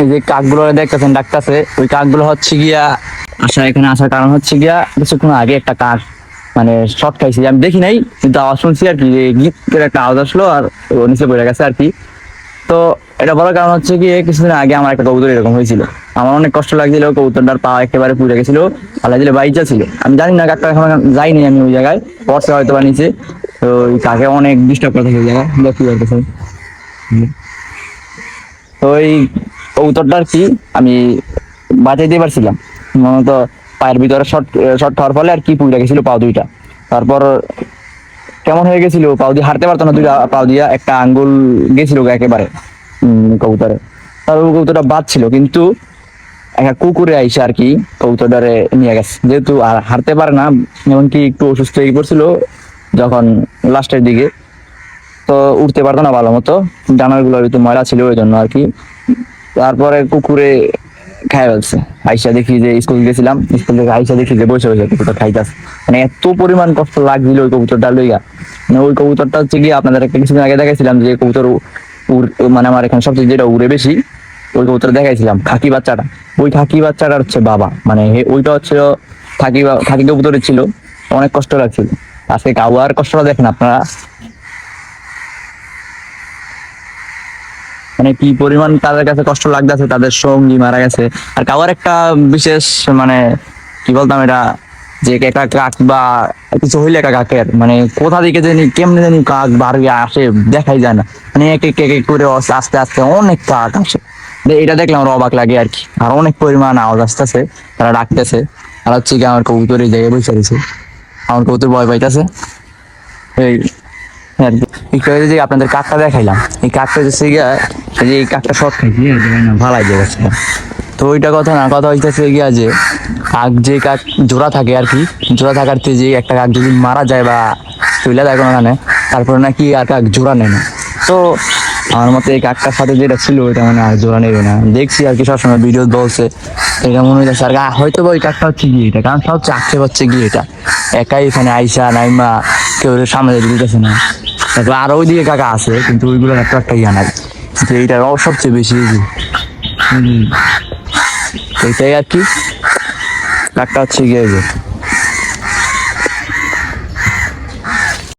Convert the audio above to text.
এই যে কাকগুলো দেখতেছেন ডাকতেছে, ওই কাকগুলো হচ্ছে গিয়া এখানে আসার কারণ হচ্ছে গিয়া কিছুক্ষণ আগে একটা কাক মানে শর্ট খাইছি, আমি দেখি নাই কিন্তু আওয়াজ শুনছি আর কি, গিট করে একটা আওয়াজ আসলো আর ও নিচে পড়ে গেছে আর কি। তো এটা বলার কারণ হচ্ছে কি, কিছুদিন আগে আমার একটা কবুতর এরকম হয়েছিল, আমার অনেক কষ্ট লাগছিল, কবুতরটার পা একেবারে পুড়ে গেছিল, আল্লাহ দিলে বাইচা ছিল, আমি জানি না কাকটা এখন যাইনি আমি ওই জায়গায়, পড়ছে হয়তো বা নিচে। তো ওই কাকে অনেক ডিস্টার্ব করতে ওই জায়গায় দেখি করতেছে। তো ওই কবুতরটা আর কি আমি বাঁচাইতে পারছিলাম, মূলত পায়ের ভিতরে শর্ট শর্ট খাওয়ার ফলে আর কি পুড়ে গেছিল পাও দুইটা। তারপর কেমন হয়ে গেছিল, পাও দিয়ে হাঁটতে পারতো না, দুইটা পাও দিয়া একটা আঙ্গুল গেছিল একেবারে কবুতরে। তারপর কবুতরটা বাদ ছিল, কিন্তু একটা কুকুরে আইসে আর কি কবুতরটারে নিয়ে গেছে, যেহেতু আর হাঁটতে পারে না, এমনকি একটু অসুস্থ হয়ে পড়ছিল যখন লাস্টের দিকে, তো উঠতে পারতো না ভালো মতো, ডানার গুলো একটু ময়লা ছিল ওই জন্য আর কি। তারপরে কুকুরে খাই ফেলছে। আইসা দেখি যে স্কুল গেছিলাম, স্কুল থেকে আইসা দেখি যে বসে বসে কবুতর খাইতেছে, মানে এত পরিমাণ কষ্ট লাগছিল ওই কবুতরটা লইয়া। মানে ওই কবুতরটা হচ্ছে কি আপনাদের একটা কিছুদিন আগে দেখাইছিলাম যে কবুতর মানে আমার এখানে সবচেয়ে যেটা উড়ে বেশি, ওই কবুতর দেখাইছিলাম খাকি বাচ্চাটা, ওই খাকি বাচ্চাটা হচ্ছে বাবা, মানে ওইটা হচ্ছে খাকি কবুতরের ছিল, অনেক কষ্ট লাগছিল। আজকে কাউয়ার কষ্টটা দেখেন আপনারা, মানে কি পরিমাণ তাদের কাছে কষ্ট লাগতেছে, তাদের সঙ্গী মারা গেছে। আর কাউয়ার একটা বিশেষ মানে কি বলতাম এটা, যে একটা কাক বা কিছু হইলে একটা কাকের মানে কোথা থেকে জানি কেমনে জানি কাক বার হয়ে আসে দেখাই যায় না, মানে এক এক এক এক করে আস্তে আস্তে অনেক কাক আসে। এটা দেখলাম আমার অবাক লাগে আর কি, আর অনেক পরিমাণ আওয়াজ আসতেছে, তারা ডাকতেছে। আর হচ্ছে কি আমার কবুতর এই জায়গায় বসে রয়েছে, আমার কবুতর ভয় পাইতেছে। এই আর কি, একটু আগে যে আপনাদের কাকটা দেখাইলাম, এই কাকটা হচ্ছে গিয়া এই যে এই কাকটা শর্ট খাইছি ভালাই দিয়ে গেছে। তো ওইটা কথা না, কথা হইতেছে গিয়া যে কাক, যে কাক জোড়া থাকে আর কি, জোড়া থাকার চেয়ে যে একটা কাক যদি মারা যায় বা চলে যায় কোনোখানে, তারপরে নাকি আর কাক জোড়া নেয় না। তো আমার মতে এই কাকটার সাথে যেটা ছিল ওইটা মানে আর জোড়া নেবে না, দেখছি আর কি সবসময় ভিডিও বলছে, এটা মনে হইতেছে আর হয়তো বা ওই কাকটা হচ্ছে গিয়ে এটা, কারণ সব আক্ষেপ হচ্ছে গিয়ে এটা একাই এখানে আইসা নাইমা কেউ সামনে দিতেছে না। তারপর আরো ওইদিকে কাকা আছে কিন্তু ওইগুলো একটা ইয়া নাই, কিন্তু এইটা সবচেয়ে বেশি এইটাই আর কি, কাকটা হচ্ছে গিয়ে